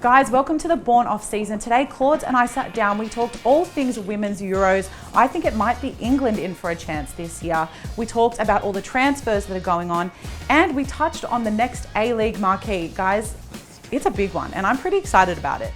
Guys, welcome to the Born Offseason. Today, Claudes and I sat down. We talked all things women's Euros. I think it might be England in for a chance this year. We talked about all the transfers that are going on, and we touched on the next A-League marquee. Guys, it's a big one, and I'm pretty excited about it.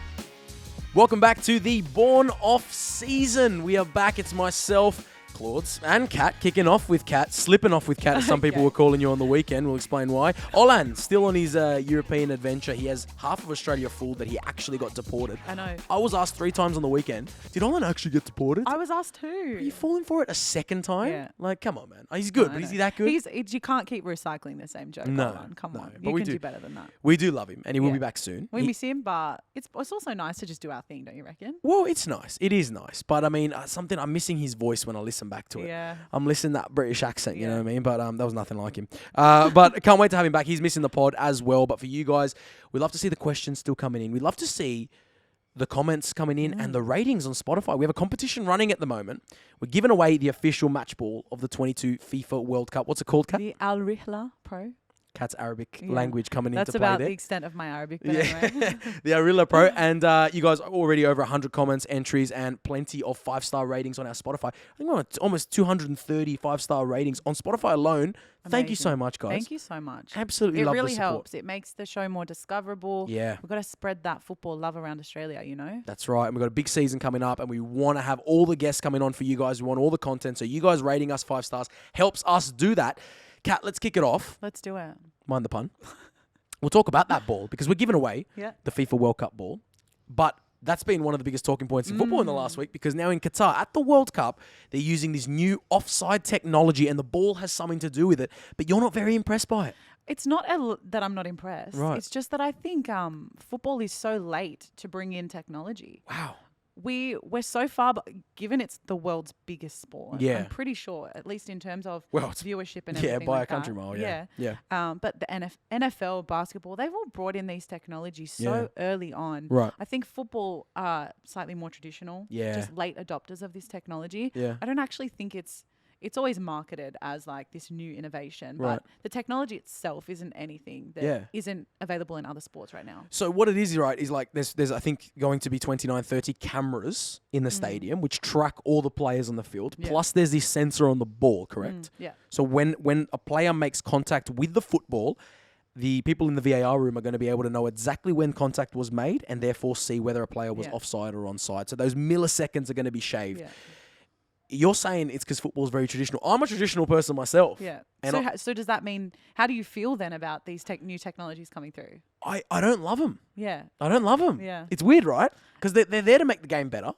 Welcome back to the Born Offseason. We are back. It's myself, Claudes and Kat, kicking off with Kat, slipping off with Kat, as some people were calling you on the weekend. We'll explain why. Olan, still on his European adventure. He has half of Australia fooled that he actually got deported. I know. I was asked 3 times on the weekend, did Olan actually get deported? I was asked too. Are you falling for it a second time? Yeah. Like, come on, man. He's good, but is he that good? You can't keep recycling the same joke. No. Come on. But You can do better than that. We do love him, and he will be back soon. We miss him, but it's also nice to just do our thing, don't you reckon? Well, it's nice. It is nice. But, I mean, I'm missing his voice when I listen back to it. Yeah. I'm listening to that British accent, you know what I mean? But that was nothing like him. But can't wait to have him back. He's missing the pod as well. But for you guys, we'd love to see the questions still coming in. We'd love to see the comments coming in and the ratings on Spotify. We have a competition running at the moment. We're giving away the official match ball of the 22 FIFA World Cup. What's it called, Kat? The Al Rihla Pro. Kat's Arabic language coming into That's play about there. the extent of my Arabic, but anyway. The Arilla Pro. And you guys are already over 100 comments, entries, and plenty of 5-star ratings on our Spotify. I think we're on almost 230 5-star ratings on Spotify alone. Amazing. Thank you so much, guys. Thank you so much. Absolutely love the support. It really helps. It makes the show more discoverable. Yeah. We've got to spread that football love around Australia, you know? That's right. And we've got a big season coming up, and we want to have all the guests coming on for you guys. We want all the content. So you guys rating us 5 stars helps us do that. Kat, let's kick it off. Let's do it. Mind the pun. We'll talk about that ball because we're giving away the FIFA World Cup ball. But that's been one of the biggest talking points in football in the last week, because now in Qatar, at the World Cup, they're using this new offside technology, and the ball has something to do with it. But you're not very impressed by it. It's not that I'm not impressed. Right. It's just that I think football is so late to bring in technology. Wow. We're so far, given it's the world's biggest sport. Yeah. I'm pretty sure, at least in terms of it's viewership and everything. Yeah, by like a country that. mile. Yeah. But the NFL, basketball, they've all brought in these technologies so early on. Right. I think football are slightly more traditional. Yeah. Just late adopters of this technology. Yeah. I don't actually think it's always marketed as like this new innovation, Right. but the technology itself isn't anything that isn't available in other sports right now. So what it is, right, is like there's I think going to be 29, 30 cameras in the stadium which track all the players on the field. Yeah. Plus there's this sensor on the ball, correct? Yeah. So when a player makes contact with the football, the people in the VAR room are going to be able to know exactly when contact was made and therefore see whether a player was offside or onside. So those milliseconds are going to be shaved. Yeah. You're saying it's because football is very traditional. I'm a traditional person myself. Yeah. And so does that mean, how do you feel then about these new technologies coming through? I don't love them. Yeah. I don't love them. Yeah. It's weird, right? Because they're there to make the game better.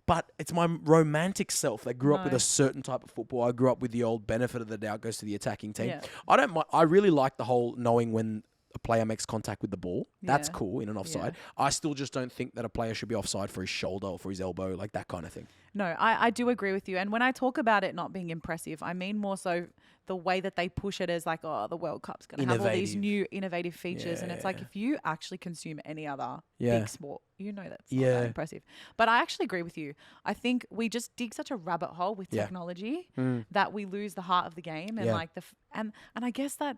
But it's my romantic self that grew up with a certain type of football. I grew up with the old benefit of the doubt goes to the attacking team. Yeah. I really like the whole knowing when a player makes contact with the ball. That's cool in an offside. I still just don't think that a player should be offside for his shoulder or for his elbow, like that kind of thing. No, I do agree with you. And when I talk about it not being impressive, I mean more so the way that they push it as like, oh, the World Cup's going to have all these new innovative features. And it's like, if you actually consume any other big sport, you know that's not that impressive. But I actually agree with you. I think we just dig such a rabbit hole with technology that we lose the heart of the game. And like and I guess that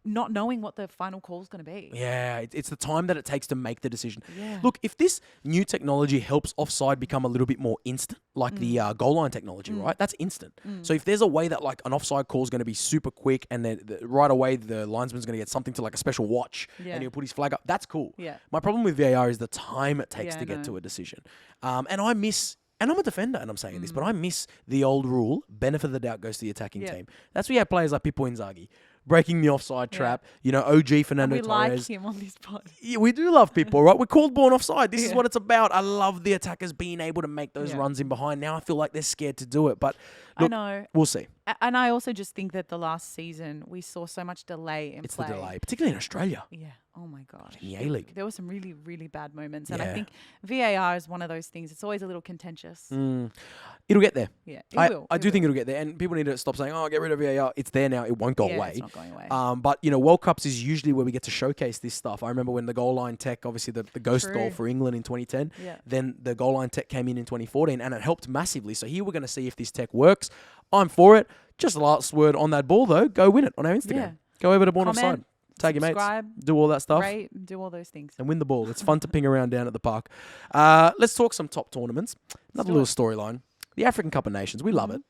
not knowing what the final call is going to be. Yeah, it's the time that it takes to make the decision. Yeah. Look, if this new technology helps offside become a little bit more instant, like the goal line technology, right? That's instant. So if there's a way that like an offside call is going to be super quick and then right away the linesman's going to get something to like a special watch and he'll put his flag up, that's cool. Yeah. My problem with VAR is the time it takes to get to a decision. And I miss... And I'm a defender, and I'm saying this, but I miss the old rule, benefit of the doubt goes to the attacking team. That's where you have players like Pippo Inzaghi breaking the offside trap. You know, OG Fernando and we Torres. like him on this pod. Yeah, we do love Pippo, right? We're called Born Offside. This is what it's about. I love the attackers being able to make those runs in behind. Now I feel like they're scared to do it, but look, I know. We'll see. And I also just think that the last season we saw so much delay in play. It's the delay, particularly in Australia. Yeah. Oh my gosh. In the A-League. There were some really, really bad moments. And I think VAR is one of those things. It's always a little contentious. It'll get there. Yeah, I do think it'll get there. And people need to stop saying, oh, get rid of VAR. It's there now. It won't go away. It's not going away. But, you know, World Cups is usually where we get to showcase this stuff. I remember when the goal line tech, obviously the ghost goal for England in 2010, then the goal line tech came in 2014 and it helped massively. So here we're going to see if this tech works. I'm for it. Just the last word on that ball, though. Go win it on our Instagram. Yeah. Go over to Born Offside. tag your mates, subscribe, do all that stuff. rate, do all those things. And win the ball. It's fun to ping around down at the park. Let's talk some top tournaments. Another little storyline. The African Cup of Nations. We love it.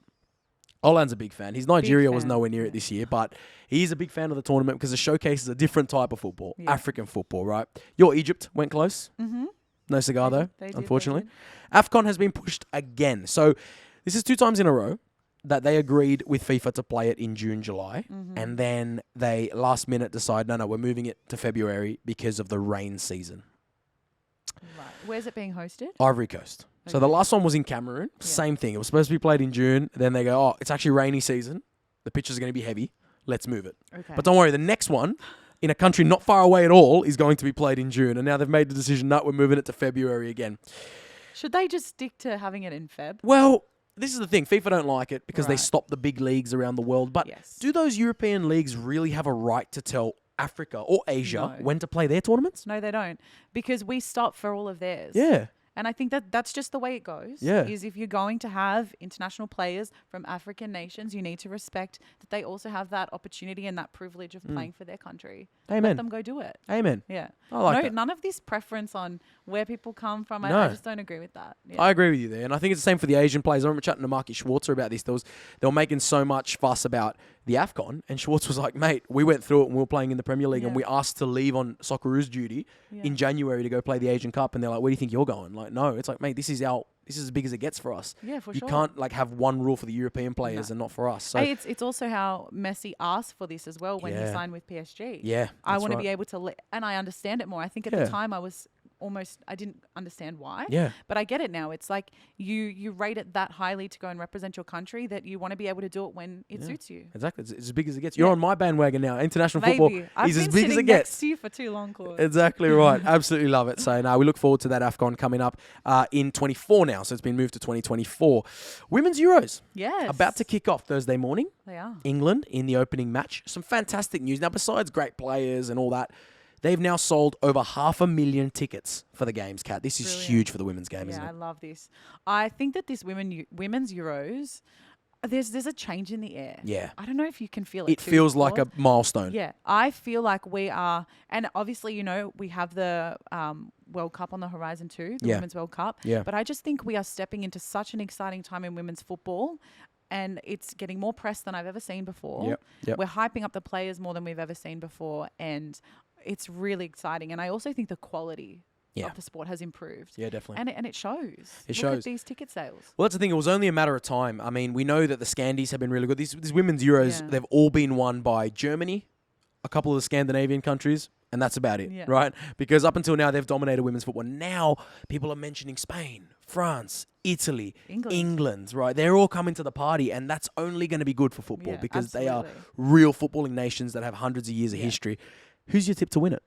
Olan's a big fan. His Nigeria was nowhere near it this year, but he's a big fan of the tournament because it showcases a different type of football, African football, right? Your Egypt went close. Mm-hmm. No cigar, though, unfortunately. AFCON has been pushed again. So this is 2 times in a row that they agreed with FIFA to play it in June, July, and then they last minute decide, no, we're moving it to February because of the rain season. Right. Where's it being hosted? Ivory Coast. Okay. So the last one was in Cameroon. Yeah. Same thing. It was supposed to be played in June. Then they go, oh, it's actually rainy season. The pitches are going to be heavy. Let's move it. Okay. But don't worry, the next one in a country not far away at all is going to be played in June. And now they've made the decision, no, we're moving it to February again. Should they just stick to having it in Feb? Well, this is the thing. FIFA don't like it because they stop the big leagues around the world. But do those European leagues really have a right to tell Africa or Asia when to play their tournaments? No, they don't. Because we stop for all of theirs. Yeah. And I think that's just the way it goes. Yeah. Is if you're going to have international players from African nations, you need to respect that they also have that opportunity and that privilege of playing for their country. Amen. Let them go do it. Amen. Yeah. I like that. None of this preference on where people come from. No. I just don't agree with that. Yeah. I agree with you there. And I think it's the same for the Asian players. I remember chatting to Marky Schwarzer about this. They were making so much fuss about the AFCON, and Schwartz was like, mate, we went through it when we were playing in the Premier League and we asked to leave on Socceroos duty in January to go play the Asian Cup, and they're like, where do you think you're going? Like, no. It's like, mate, this is as big as it gets for us. Yeah, for sure. You can't have one rule for the European players and not for us. So hey, it's also how Messi asked for this as well when he signed with PSG. Yeah, I want to be able to and I understand it more. I think at the time I didn't understand why. Yeah. But I get it now. It's like you rate it that highly to go and represent your country that you want to be able to do it when it suits you. Exactly. It's as big as it gets. You're on my bandwagon now. International football is as big as it gets. Next to you for too long, Claude. Exactly right. Absolutely love it. So now we look forward to that AFCON coming up in 24 now. So it's been moved to 2024. Women's Euros. Yes. About to kick off Thursday morning. They are. England in the opening match. Some fantastic news. Now, besides great players and all that, they've now sold over 500,000 tickets for the games, Kat. This is huge for the women's game, isn't it? Yeah, I love this. I think that this women's Euros, there's a change in the air. Yeah. I don't know if you can feel it. It feels like a milestone. Yeah. I feel like we are, and obviously, we have the World Cup on the horizon too, the Women's World Cup. Yeah. But I just think we are stepping into such an exciting time in women's football. And it's getting more press than I've ever seen before. Yep. We're hyping up the players more than we've ever seen before. And it's really exciting. And I also think the quality of the sport has improved. Yeah, definitely. And it shows. Look at these ticket sales. Well, that's the thing. It was only a matter of time. I mean, we know that the Scandies have been really good. These women's Euros, they've all been won by Germany, a couple of the Scandinavian countries, and that's about it, right? Because up until now, they've dominated women's football. Now, people are mentioning Spain, France, Italy, England, right? They're all coming to the party, and that's only going to be good for football because they are real footballing nations that have hundreds of years of history. Who's your tip to win it?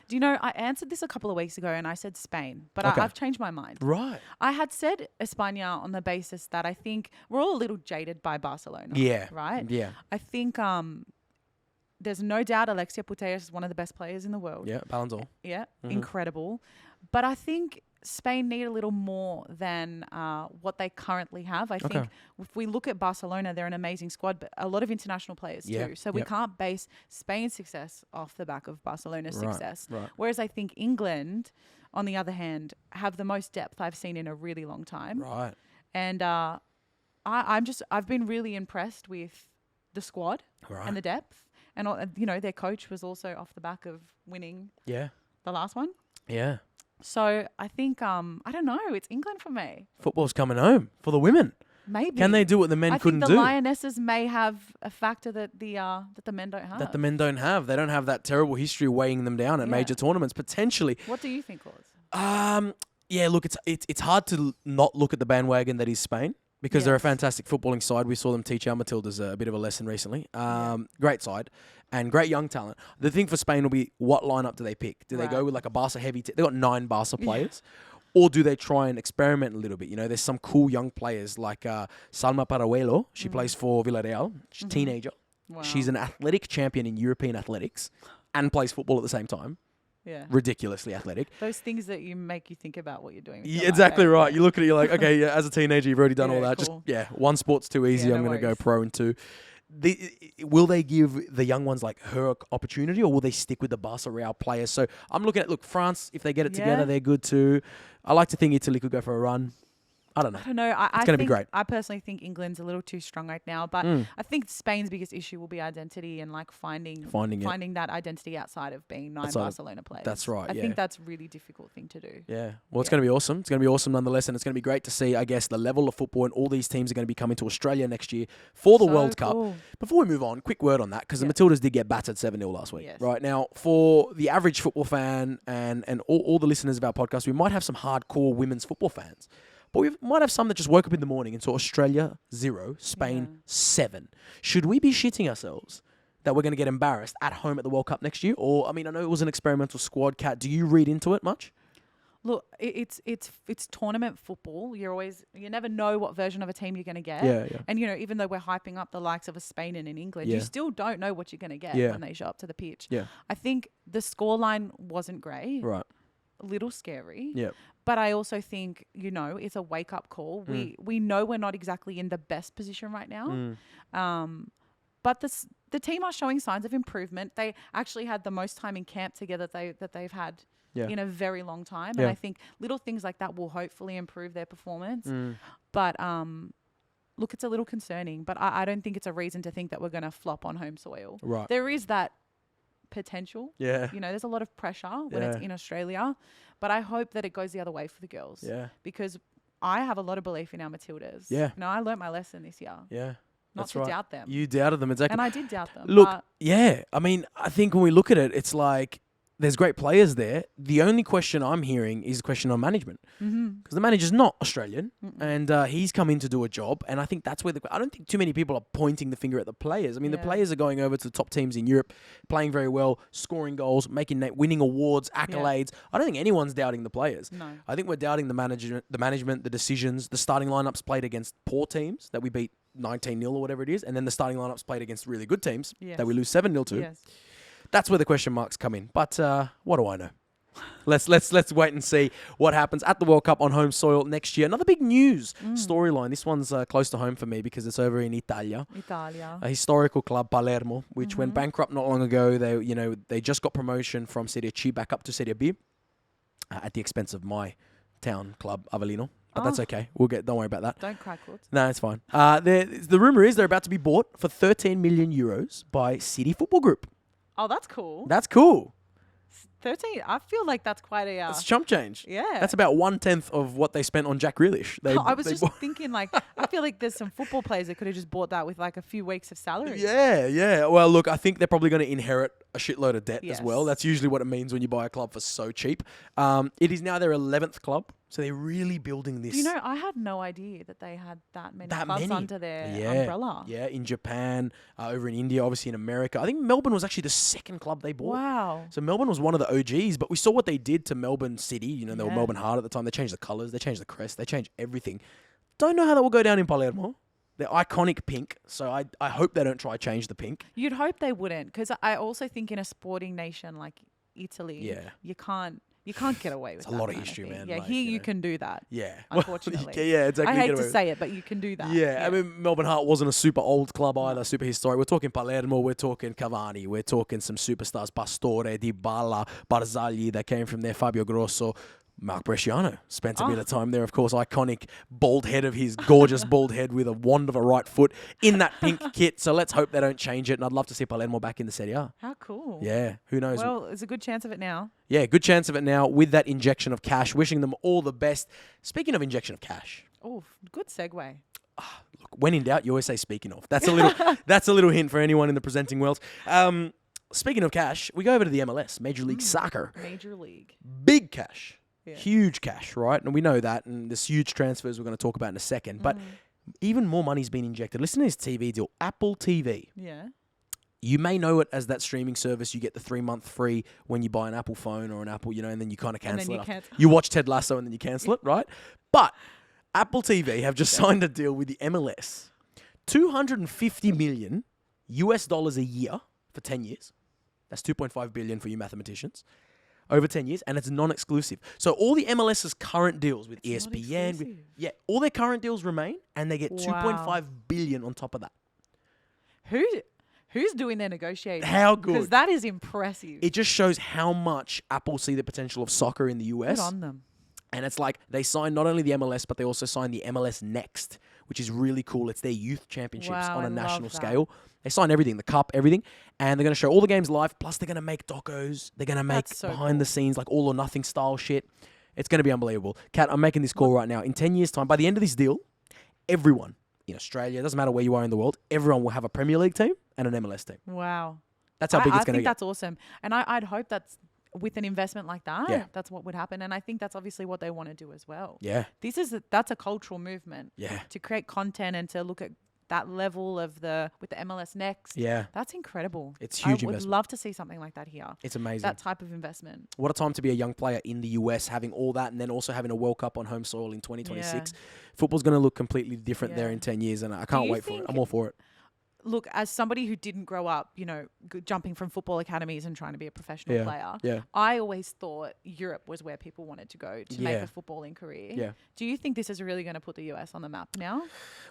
Do you know, I answered this a couple of weeks ago and I said Spain, but I've changed my mind. Right. I had said España on the basis that I think we're all a little jaded by Barcelona. Yeah. Right? Yeah. I think there's no doubt Alexia Putellas is one of the best players in the world. Yeah, Ballon d'Or. Yeah, incredible. But I think Spain need a little more than what they currently have. I think if we look at Barcelona, they're an amazing squad, but a lot of international players too. So we can't base Spain's success off the back of Barcelona's success. Right. Whereas I think England, on the other hand, have the most depth I've seen in a really long time. Right. And I've been really impressed with the squad and the depth. And, their coach was also off the back of winning the last one. Yeah. So I think, I don't know, it's England for me. Football's coming home for the women. Maybe. Can they do what the men couldn't do? I think the Lionesses may have a factor that the men don't have. That the men don't have. They don't have that terrible history weighing them down at major tournaments, potentially. What do you think, Claude? Yeah, look, it's hard to not look at the bandwagon that is Spain. Because they're a fantastic footballing side. We saw them teach our Matildas a bit of a lesson recently. Great side and great young talent. The thing for Spain will be, what lineup do they pick? Do they go with like a Barca heavy? They've got 9 Barca players. Or do they try and experiment a little bit? There's some cool young players like Salma Parajuelo. She plays for Villarreal. She's a teenager. Wow. She's an athletic champion in European athletics and plays football at the same time. Yeah. Ridiculously athletic. Those things that make you think about what you're doing. Yeah, exactly right. You look at it, you're like, okay, as a teenager, you've already done all that. Cool. Just, one sport's too easy. I'm going to go pro in 2. will they give the young ones like her opportunity, or will they stick with the Barca Real players? So I'm looking at France. If they get it together, they're good too. I like to think Italy could go for a run. I don't know. It's going to be great. I personally think England's a little too strong right now, but I think Spain's biggest issue will be identity and like finding that identity outside of being Barcelona players. That's right. I think that's a really difficult thing to do. Yeah. Well, it's going to be awesome. It's going to be awesome nonetheless, and it's going to be great to see, I guess, the level of football, and all these teams are going to be coming to Australia next year for the World Cup. Before we move on, quick word on that, because the Matildas did get battered 7-0 last week. Yes. Right now, for the average football fan and all the listeners of our podcast, we might have some hardcore women's football fans. But we might have some that just woke up in the morning and saw Australia 0, Spain 7. Should we be shitting ourselves that we're going to get embarrassed at home at the World Cup next year? Or, I mean, I know it was an experimental squad. Kat, do you read into it much? Look, it's tournament football. You never know what version of a team you're going to get. Yeah. And, even though we're hyping up the likes of a Spain and in England, you still don't know what you're going to get when they show up to the pitch. Yeah. I think the scoreline wasn't great. Right. A little scary. Yeah. But I also think, it's a wake-up call. We know we're not exactly in the best position right now. But the team are showing signs of improvement. They actually had the most time in camp together that they've had in a very long time. And I think little things like that will hopefully improve their performance. But look, it's a little concerning. But I don't think it's a reason to think that we're going to flop on home soil. Right. There is that potential. Yeah. There's a lot of pressure when it's in Australia. But I hope that it goes the other way for the girls. Yeah. Because I have a lot of belief in our Matildas. Yeah. I learnt my lesson this year. Yeah. Not to doubt them. You doubted them, exactly. And I did doubt them. Look, I mean, I think when we look at it, it's like there's great players there. The only question I'm hearing is a question on management. Because the manager's not Australian, and he's come in to do a job. And I think that's where I don't think too many people are pointing the finger at the players. I mean, the players are going over to the top teams in Europe, playing very well, scoring goals, winning awards, accolades. I don't think anyone's doubting the players. No. I think we're doubting the management, the decisions. The starting lineups played against poor teams that we beat 19-0 or whatever it is, and then the starting lineups played against really good teams that we lose 7-0 to. Yes. That's where the question marks come in. But what do I know? Let's wait and see what happens at the World Cup on home soil next year. Another big news storyline. This one's close to home for me because it's over in Italia. A historical club, Palermo, which went bankrupt not long ago. They just got promotion from Serie C back up to Serie B at the expense of my town club, Avellino. But that's okay. Don't worry about that. Don't cry, Claude. No, it's fine. The rumour is they're about to be bought for 13 million euros by City Football Group. Oh, that's cool. That's cool. 13. I feel like that's quite a... That's chump change. Yeah. That's about 1/10 of what they spent on Jack Grealish. I was just thinking, I feel like there's some football players that could have just bought that with a few weeks of salary. Yeah. Well, look, I think they're probably going to inherit a shitload of debt as well. That's usually what it means when you buy a club for so cheap. It is now their 11th club. So they're really building this. I had no idea that they had that many clubs under their umbrella. Yeah, in Japan, over in India, obviously in America. I think Melbourne was actually the second club they bought. Wow. So Melbourne was one of the OGs, but we saw what they did to Melbourne City. They were Melbourne Heart at the time. They changed the colours. They changed the crest. They changed everything. Don't know how that will go down in Palermo. They're iconic pink, so I hope they don't try to change the pink. You'd hope they wouldn't, because I also think in a sporting nation like Italy, you can't get away with that. It's a lot of history, man. Yeah, here you can do that. Yeah. Unfortunately. Yeah, exactly. I hate to say it, but you can do that. Yeah, I mean, Melbourne Heart wasn't a super old club either, super historic. We're talking Palermo, we're talking Cavani, we're talking some superstars, Pastore, Dybala, Barzagli that came from there, Fabio Grosso. Mark Bresciano spent a bit of time there, of course. Iconic bald head of his, gorgeous bald head with a wand of a right foot in that pink kit. So let's hope they don't change it. And I'd love to see Palermo back in the Serie A. How cool. Yeah, who knows? Well, there's a good chance of it now. Yeah, good chance of it now with that injection of cash. Wishing them all the best. Speaking of injection of cash. Oh, good segue. Look, when in doubt, you always say speaking of. That's a little hint for anyone in the presenting world. Speaking of cash, we go over to the MLS, Major League Soccer. Major League. Big cash. Yeah. Huge cash, right? And we know that. And there's huge transfers we're going to talk about in a second. But even more money's been injected. Listen to this TV deal. Apple TV. Yeah. You may know it as that streaming service. You get the 3-month free when you buy an Apple phone or an Apple, and then you kind of cancel it. You watch Ted Lasso and then you cancel it, right? But Apple TV have just signed a deal with the MLS. $250 million a year for 10 years. That's $2.5 billion for you mathematicians. Over 10 years, and it's non-exclusive. So all the MLS's current deals with ESPN, all their current deals remain, and they get $2.5 billion on top of that. Who's doing their negotiating? How good? Because that is impressive. It just shows how much Apple see the potential of soccer in the US. Good on them. And it's like they signed not only the MLS, but they also signed the MLS Next, which is really cool. It's their youth championships on a national scale. They sign everything, the cup, everything. And they're going to show all the games live. Plus, they're going to make docos. They're going to make behind the scenes, like all or nothing style shit. It's going to be unbelievable. Kat, I'm making this call right now. In 10 years' time, by the end of this deal, everyone in Australia, it doesn't matter where you are in the world, everyone will have a Premier League team and an MLS team. Wow. That's how big it's going to get. I think that's awesome. And I'd hope that's with an investment like that, that's what would happen. And I think that's obviously what they want to do as well. Yeah. That's a cultural movement. Yeah. To create content and to look at that level of with the MLS Next. Yeah. That's incredible. It's huge investment. I would love to see something like that here. It's amazing. That type of investment. What a time to be a young player in the US, having all that and then also having a World Cup on home soil in 2026. Yeah. Football's going to look completely different there in 10 years and I can't wait for it. I'm all for it. Look, as somebody who didn't grow up, jumping from football academies and trying to be a professional player, I always thought Europe was where people wanted to go to make a footballing career. Yeah. Do you think this is really going to put the US on the map now?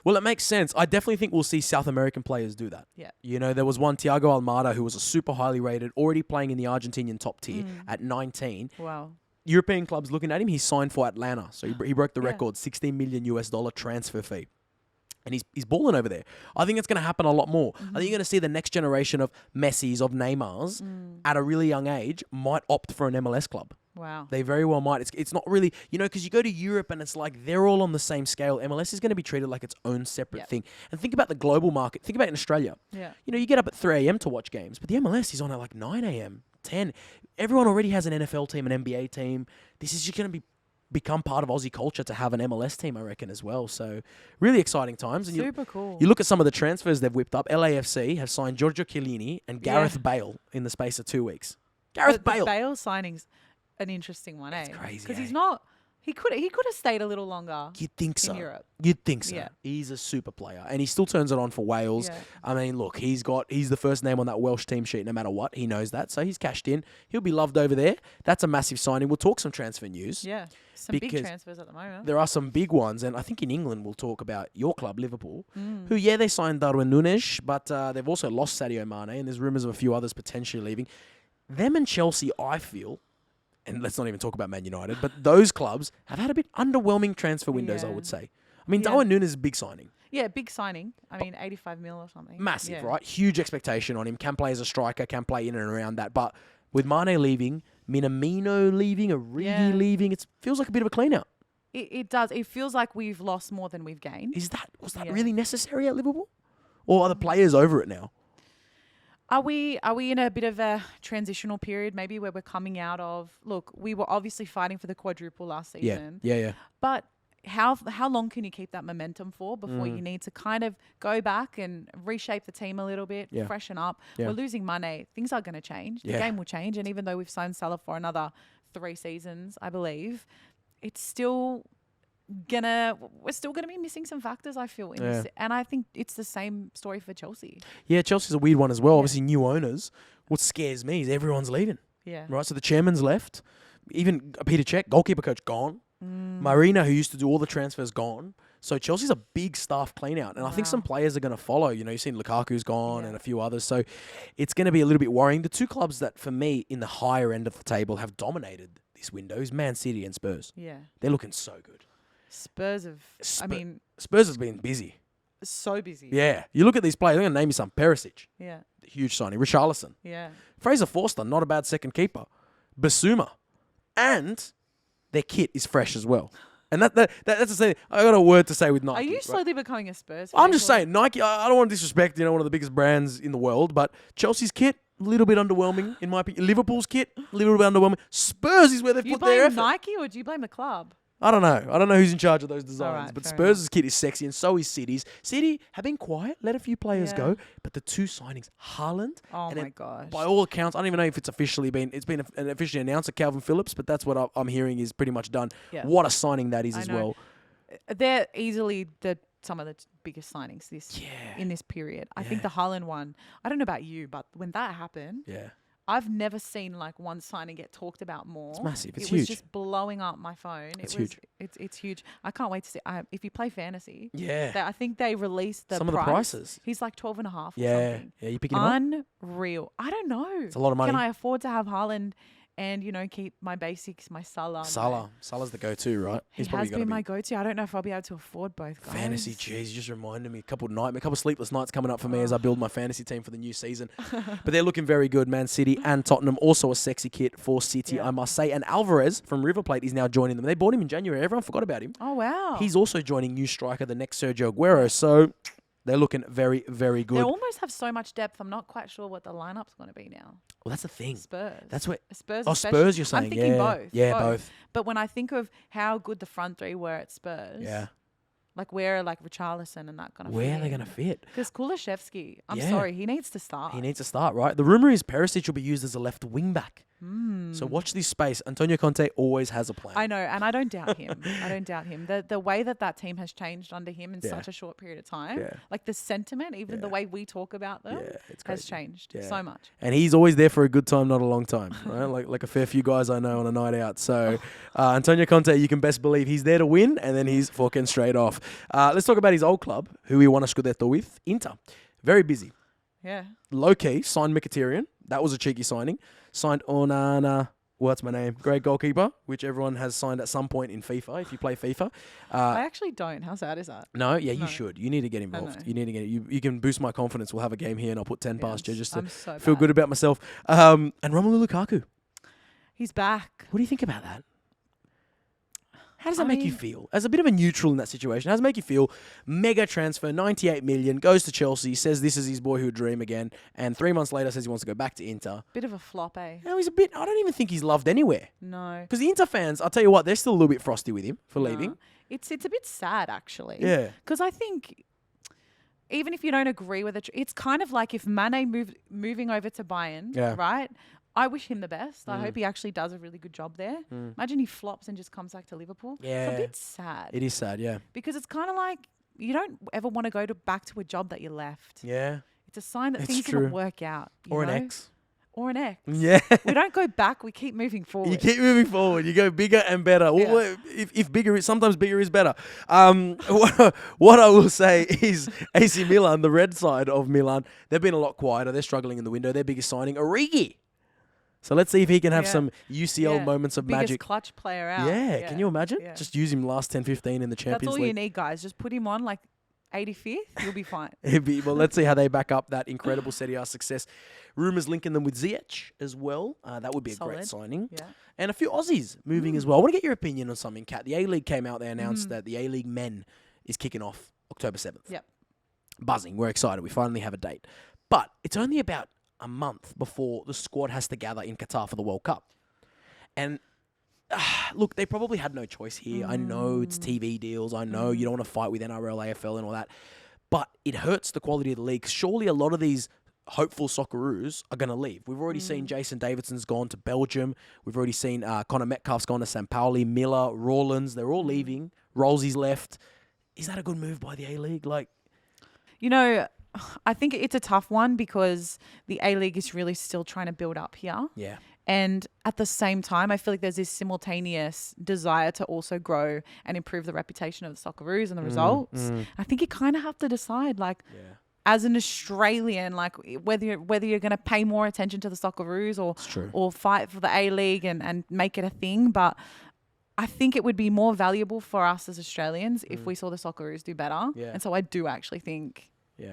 Well, it makes sense. I definitely think we'll see South American players do that. Yeah. There was one, Thiago Almada, who was a super highly rated, already playing in the Argentinian top tier at 19. Wow. European clubs looking at him, he signed for Atlanta. So he broke the record, $16 million transfer fee. And he's balling over there. I think it's going to happen a lot more. I think you're going to see the next generation of Messis, of Neymars, at a really young age, might opt for an MLS club. Wow. They very well might. It's not really, because you go to Europe and it's like they're all on the same scale. MLS is going to be treated like its own separate thing. And think about the global market. Think about it in Australia. Yeah. You get up at 3 a.m. to watch games, but the MLS is on at like 9 a.m., 10. Everyone already has an NFL team, an NBA team. This is just going to become part of Aussie culture to have an MLS team, I reckon, as well. So really exciting times. And super cool. You look at some of the transfers they've whipped up. LAFC have signed Giorgio Chiellini and Gareth Bale in the space of 2 weeks. Gareth Bale. The Bale signing's an interesting one, It's crazy, because he's not... He could have stayed a little longer. You'd think so. In Europe. You'd think so. Yeah. He's a super player, and he still turns it on for Wales. Yeah. I mean, look, he's the first name on that Welsh team sheet no matter what. He knows that, so he's cashed in. He'll be loved over there. That's a massive signing. We'll talk some transfer news. Yeah, some big transfers at the moment. There are some big ones, and I think in England we'll talk about your club, Liverpool, who, they signed Darwin Núñez, but they've also lost Sadio Mane, and there's rumours of a few others potentially leaving. Them and Chelsea, I feel... And let's not even talk about Man United, but those clubs have had a bit underwhelming transfer windows, I would say. I mean, Darwin Núñez is a big signing. Yeah, big signing. I mean, 85 mil or something. Massive, right? Huge expectation on him. Can play as a striker, can play in and around that. But with Mane leaving, Minamino leaving, Origi leaving, it feels like a bit of a clean out. It does. It feels like we've lost more than we've gained. Was that really necessary at Liverpool? Or are the players over it now? Are we in a bit of a transitional period, maybe, where we're coming out of... Look, we were obviously fighting for the quadruple last season. Yeah. But how long can you keep that momentum for before you need to kind of go back and reshape the team a little bit, freshen up? We're losing Mane. Things are going to change. The game will change. And even though we've signed Salah for another 3 seasons, I believe, it's still... we're still gonna be missing some factors, I feel, in this, and I think it's the same story for Chelsea. Yeah, Chelsea's a weird one as well. Obviously, new owners. What scares me is everyone's leaving. Yeah. Right. So the chairman's left. Even Peter Cech, goalkeeper coach, gone. Marina, who used to do all the transfers, gone. So Chelsea's a big staff clean out, and I think some players are going to follow. You've seen Lukaku's gone and a few others. So it's going to be a little bit worrying. The two clubs that, for me, in the higher end of the table, have dominated this window is Man City and Spurs. Yeah. They're looking so good. Spurs has been busy. So busy. Yeah. You look at these players, I'm going to name you some. Perisic. Yeah. Huge signing. Richarlison. Yeah. Fraser Forster, not a bad second keeper. Basuma. And their kit is fresh as well. And that's the thing. I got a word to say with Nike. Are you slowly becoming a Spurs fan? I'm just saying, Nike, I don't want to disrespect, one of the biggest brands in the world, but Chelsea's kit, a little bit underwhelming in my opinion. Liverpool's kit, a little bit underwhelming. Spurs is where they've put their effort. Do you blame Nike or do you blame the club? I don't know. I don't know who's in charge of those designs. Right, but Spurs' kit is sexy, and so is City's. City have been quiet, let a few players go, but the two signings, Haaland. Oh my gosh! By all accounts, I don't even know if it's been officially announced at Calvin Phillips, but that's what I'm hearing is pretty much done. Yeah. What a signing that is as well. They're easily some of the biggest signings in this period. I think the Haaland one. I don't know about you, but when that happened, I've never seen like one signing get talked about more. It's massive. It's huge. It was just blowing up my phone. It's huge. It's huge. I can't wait to see. If you play fantasy, I think they released some of the prices. He's like 12.5 or something. Yeah, you picking him up? Unreal. I don't know. It's a lot of money. Can I afford to have Haaland and, keep my basics, my Salah? Salah's the go-to, right? He has been my go-to. I don't know if I'll be able to afford both guys. Fantasy, jeez, you just reminded me. A couple of sleepless nights coming up for me as I build my fantasy team for the new season. But they're looking very good, Man City and Tottenham. Also a sexy kit for City, I must say. And Alvarez from River Plate is now joining them. They bought him in January. Everyone forgot about him. Oh, wow. He's also joining new striker, the next Sergio Aguero. So they're looking very, very good. They almost have so much depth. I'm not quite sure what the lineup's going to be now. Well, that's the thing. Spurs. That's what Spurs. Spurs. You're saying? I'm thinking both. Yeah, both. But when I think of how good the front three were at Spurs, like where like Richarlison and that kind of. Where are they going to fit? Because Kulusevski, I'm sorry, he needs to start. He needs to start, right? The rumor is Perisic will be used as a left wing back. So watch this space. Antonio Conte always has a plan. I know, and I don't doubt him. The way that team has changed under him in such a short period of time, like the sentiment, even the way we talk about them, has changed so much. And he's always there for a good time, not a long time, right? like a fair few guys I know on a night out. So Antonio Conte, you can best believe he's there to win, and then he's fucking straight off. Let's talk about his old club, who he won a Scudetto with, Inter. Very busy. Yeah. Low-key, signed Mkhitaryan. That was a cheeky signing. Signed Onana, what's my name? Great goalkeeper, which everyone has signed at some point in FIFA, if you play FIFA. I actually don't. How sad is that? No? Yeah, you should. You need to get involved. You need to get it. You can boost my confidence. We'll have a game here and I'll put 10 past you just to feel good about myself. And Romelu Lukaku. He's back. What do you think about that? How does that make you feel? As a bit of a neutral in that situation, how does it make you feel? Mega transfer, 98 million, goes to Chelsea, says this is his boyhood dream again, and 3 months later says he wants to go back to Inter. Bit of a flop, eh? No, I don't even think he's loved anywhere. No. Because the Inter fans, I'll tell you what, they're still a little bit frosty with him for leaving. It's a bit sad, actually. Yeah. Because I think even if you don't agree with it, it's kind of like if Mane moving over to Bayern, right? I wish him the best. I hope he actually does a really good job there. Imagine he flops and just comes back to Liverpool. Yeah. It's a bit sad. It is sad, yeah. Because it's kind of like you don't ever want to go back to a job that you left. Yeah. It's a sign that things didn't work out. Or an ex. Or an ex. Yeah. We don't go back. We keep moving forward. You keep moving forward. You go bigger and better. Yeah. Well, if bigger is, sometimes bigger is better. What I will say is AC Milan, the red side of Milan, they've been a lot quieter. They're struggling in the window. Their biggest signing, Origi. So let's see if he can have some UCL moments of biggest magic. Clutch player out. Yeah, can you imagine? Yeah. Just use him last 10-15 in the Champions League. That's all you need, guys. Just put him on like 85th. You'll be fine. Well, let's see how they back up that incredible Serie A success. Rumours linking them with Ziyech as well. That would be a great signing. Yeah. And a few Aussies moving as well. I want to get your opinion on something, Kat. The A-League came out. They announced that the A-League men is kicking off October 7th. Yep. Buzzing. We're excited. We finally have a date. But it's only about a month before the squad has to gather in Qatar for the World Cup. And look, they probably had no choice here. I know it's TV deals. I know you don't want to fight with NRL, AFL and all that. But it hurts the quality of the league. Surely a lot of these hopeful Socceroos are going to leave. We've already seen Jason Davidson's gone to Belgium. We've already seen Connor Metcalf's gone to St. Pauli, Miller, Rawlins. They're all leaving. Rolsey's left. Is that a good move by the A-League? I think it's a tough one because the A-League is really still trying to build up here. Yeah. And at the same time, I feel like there's this simultaneous desire to also grow and improve the reputation of the Socceroos and the results. I think you kind of have to decide, as an Australian, whether you're going to pay more attention to the Socceroos or fight for the A-League and make it a thing. But I think it would be more valuable for us as Australians if we saw the Socceroos do better. Yeah. And so I do actually think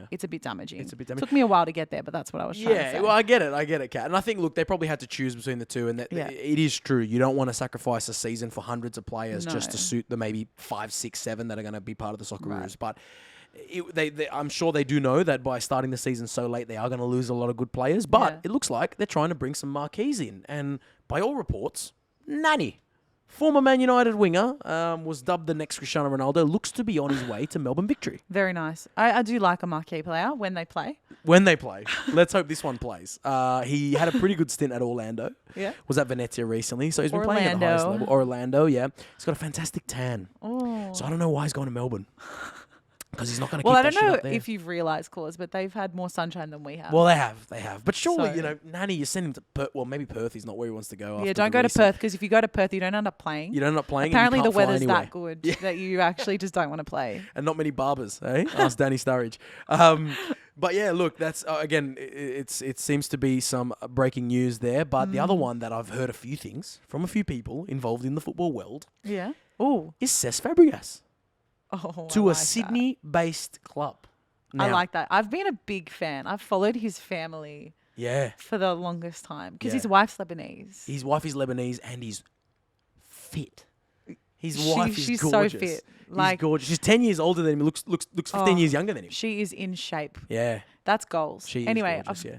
it's a bit damaging. It took me a while to get there, but that's what I was trying to say. Yeah, well, I get it, Kat. And I think, look, they probably had to choose between the two. And it is true. You don't want to sacrifice a season for hundreds of players just to suit the maybe 5, 6, 7 that are going to be part of the Socceroos. Right. But I'm sure they do know that by starting the season so late, they are going to lose a lot of good players. But it looks like they're trying to bring some marquees in. And by all reports, Nani, former Man United winger, was dubbed the next Cristiano Ronaldo, looks to be on his way to Melbourne victory. Very nice. I do like a marquee player when they play. Let's hope this one plays. He had a pretty good stint at Orlando. Yeah. Was at Venezia recently. So he's been playing at the highest level. Orlando, yeah. He's got a fantastic tan. Oh. So I don't know why he's going to Melbourne. Because he's not going to Well, keep I that don't shit know up there. if you've realised, Claudes, but they've had more sunshine than we have. Well, they have. But surely, So- Nanny, you send him to Perth. Well, maybe Perth is not where he wants to go. Yeah, after don't the go to recent- Perth, because if you go to Perth, you don't end up playing. You don't end up playing. Apparently, and you the can't fly weather's anywhere. that good that you actually just don't want to play. And not many barbers, eh? Ask Danny Sturridge. But yeah, look, that's again, it seems to be some breaking news there. But the other one that I've heard a few things from a few people involved in the football world Yeah. Oh. is Cesc Fabregas Oh. to I a like that. Sydney-based club. I Now, like that. I've been a big fan. I've followed his family Yeah, for the longest time because Yeah. his wife's Lebanese. his wife is Lebanese and he's fit. His wife is she's gorgeous. so fit. He's Like, gorgeous. She's 10 years older than him. Looks 15 years younger than him. she is in shape. Yeah, That's goals. she Anyway, is gorgeous, yeah.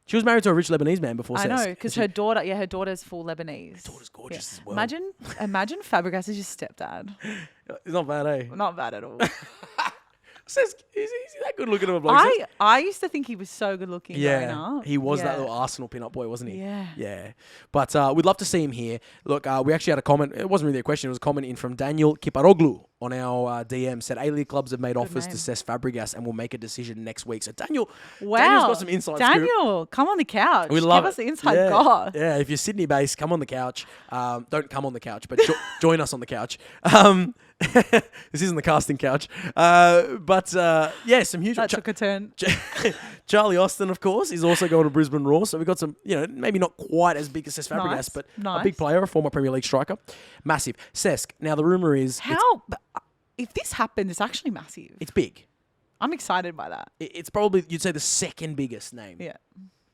She was married to a rich Lebanese man before. I Cesc. know, because her daughter's full Lebanese. daughter's gorgeous as well. Imagine Fabregas is your stepdad. It's not bad, eh? Not bad at all. Cesc, is he that good looking of a bloke? Cesc? I used to think he was so good looking growing Yeah, up. he was that Yeah. little Arsenal pin-up boy, wasn't he? Yeah. Yeah. But we'd love to see him here. Look, we actually had a comment. It wasn't really a question. It was a comment in from Daniel Kiparoglu on our DM. Said A-League clubs have made offers to name. Cesc Fabregas and will make a decision next week. So Daniel's Wow. got some inside scoop. Daniel, come on the couch. We love Give us it. the inside yeah. goss. Yeah, if you're Sydney based, come on the couch. Don't come on the couch, but join us on the couch. This isn't the casting couch. Yeah, some huge... That took a turn. Charlie Austin, of course, is also going to Brisbane Roar. So we've got some, maybe not quite as big as Cesc Fabregas, Nice. but a Nice. big player, a former Premier League striker. Massive. Cesc. Now, the rumour is But if this happens, it's actually massive. it's big. I'm excited by that. It's probably, you'd say, the second biggest name Yeah.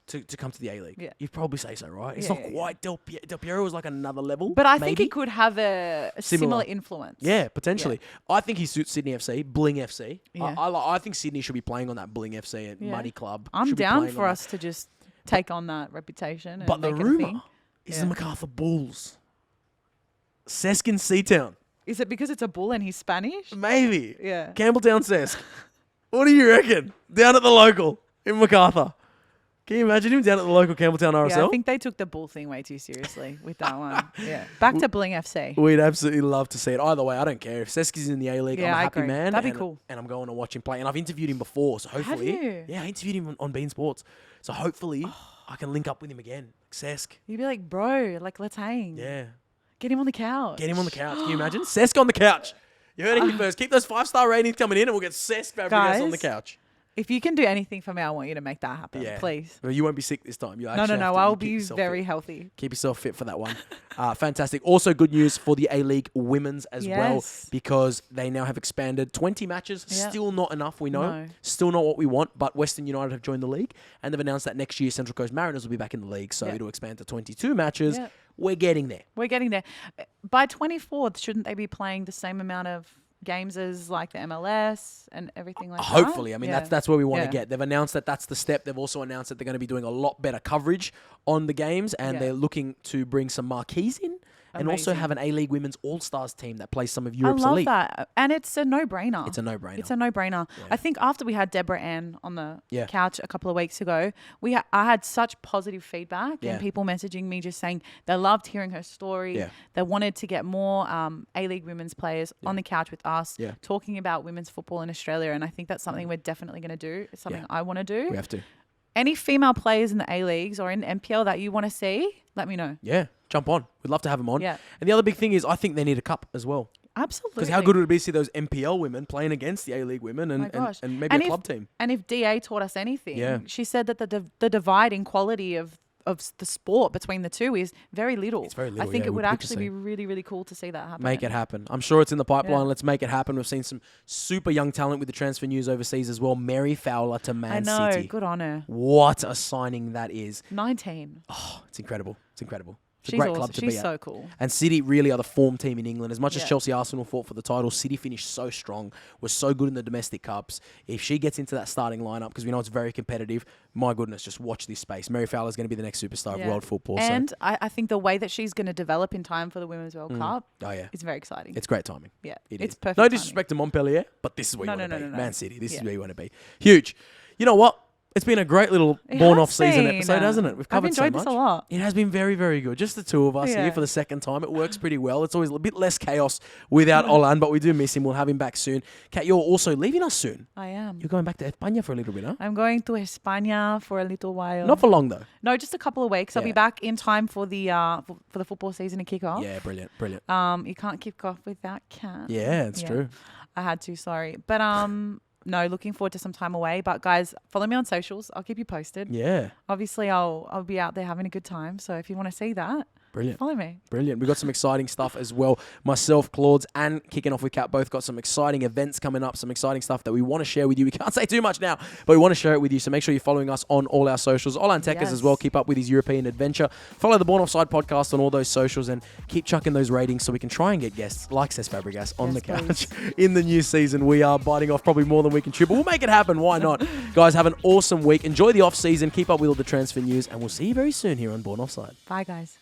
to come to the A-League. Yeah. You'd probably say so, right? It's Yeah, not yeah, quite Del Piero is like another level. But I think maybe. it could have a similar influence. Yeah, potentially. I think he suits Sydney FC, Bling FC. Yeah. I think Sydney should be playing on that Bling FC Yeah. muddy club. I'm Should be down playing for on that. us to just take on that reputation. And But the make it a thing. rumour is Yeah. the MacArthur Bulls. Cesc in Seatown. Is it because it's a bull and he's Spanish? Maybe. Yeah. Campbelltown Cesc. What do you reckon? Down at the local in MacArthur. Can you imagine him down at the local Campbelltown RSL? Yeah, I think they took the bull thing way too seriously with that one. Yeah. Back to Bling FC. We'd absolutely love to see it. Either way, I don't care. If Cesc is in the A-League, Yeah, I'm a I happy agree. man. That'd be and- cool. And I'm going to watch him play. And I've interviewed him before, so hopefully... you? Yeah, I interviewed him on Bean Sports. So hopefully I can link up with him again. Cesc. You'd be like, bro, like, let's hang. Yeah. Get him on the couch. Get him on the couch. Can you imagine? Cesc on the couch. You heard it here first. Keep those 5-star ratings coming in and we'll get Cesc Fabregas on the Guys, couch. If you can do anything for me, I want you to make that happen, Yeah. please. Well, you won't be sick this time. You No, actually have to- I'll you keep be yourself very fit. healthy. Keep yourself fit for that one. Fantastic. Also good news for the A-League women's as well, Yes. because they now have expanded 20 matches. Yeah. Still not enough, we know. No. Still not what we want, but Western United have joined the league and they've announced that next year Central Coast Mariners will be back in the league. So Yeah. it'll expand to 22 matches. Yeah. We're getting there. We're getting there. By 24th, shouldn't they be playing the same amount of games as like the MLS and everything like that? Hopefully. I mean, Yeah. that's where we want to Yeah. get. They've announced that that's the step. They've also announced that they're going to be doing a lot better coverage on the games and Yeah. they're looking to bring some marquees in and also Amazing. have an A-League Women's All-Stars team that plays some of I Europe's love elite. that. And it's a no-brainer. It's a no-brainer. It's a no-brainer. Yeah. I think after we had Deborah Ann on the Yeah. couch a couple of weeks ago, I had such positive feedback Yeah. and people messaging me just saying they loved hearing her story. Yeah. They wanted to get more A-League women's players on the couch with us, Yeah. talking about women's football in Australia. And I think that's something we're definitely going to do. It's something I want to do. We have to. Any female players in the A-Leagues or in the NPL that you want to see, let me know. Yeah, jump on. We'd love to have them on. Yeah. And the other big thing is I think they need a cup as well. Absolutely. Because how good would it be to see those NPL women playing against the A-League women and, My gosh. and maybe And a if- club team? And if DA taught us anything, Yeah. she said that the divide in quality of the sport between the two is very little. It's very little, I think yeah, it would we'd like to actually see. be really, really cool to see that happen. Make it happen. I'm sure it's in the pipeline. Yeah. Let's make it happen. We've seen some super young talent with the transfer news overseas as well. Mary Fowler to Man I know. City. Good on her. What a signing that is. 19. Oh, it's incredible. It's incredible. It's a She's great awesome. club to She's be at. so cool. And City really are the form team in England. As much as Yeah. Chelsea Arsenal fought for the title, City finished so strong, was so good in the domestic cups. If she gets into that starting lineup, because we know it's very competitive, my goodness, just watch this space. Mary Fowler's going to be the next superstar of Yeah. world football. And I think the way that she's going to develop in time for the Women's World Cup oh yeah, is very exciting. it's great timing. Yeah, It it's is. perfect No timing. disrespect to Montpellier, but this is where No, you want to no, be. no, no. Man City, this is Yeah. where you want to be. Huge. You know what? It's been a great little Born Off-Season episode, hasn't it? We've covered I've enjoyed so much. this a lot. It has been very, very good. Just the two of us here for the second time. It works pretty well. It's always a bit less chaos without Olan, but we do miss him. We'll have him back soon. Kat, you're also leaving us soon. I am. You're going back to España for a little bit, huh? I'm going to España for a little while. Not for long, though. No, just a couple of weeks. I'll be back in time for the for the football season to kick off. Yeah, brilliant, brilliant. You can't kick off without Kat. Yeah, it's true. I had to, sorry. But no, looking forward to some time away. But guys, follow me on socials. I'll keep you posted. Yeah. Obviously, I'll be out there having a good time. So if you want to see that, brilliant. Follow me. Brilliant. We've got some exciting stuff as well. Myself, Claudes, and Kicking Off with Kat both got some exciting events coming up, some exciting stuff that we want to share with you. We can't say too much now, but we want to share it with you. So make sure you're following us on all our socials. OLANTEKKERS as well. Keep up with his European adventure. Follow the Born Offside podcast on all those socials and keep chucking those ratings so we can try and get guests like Cesc Fabregas on the couch in the new season. We are biting off probably more than we can chew, but we'll make it happen. Why not? Guys, have an awesome week. Enjoy the off season. Keep up with all the transfer news, and we'll see you very soon here on Born Offside. Bye, guys.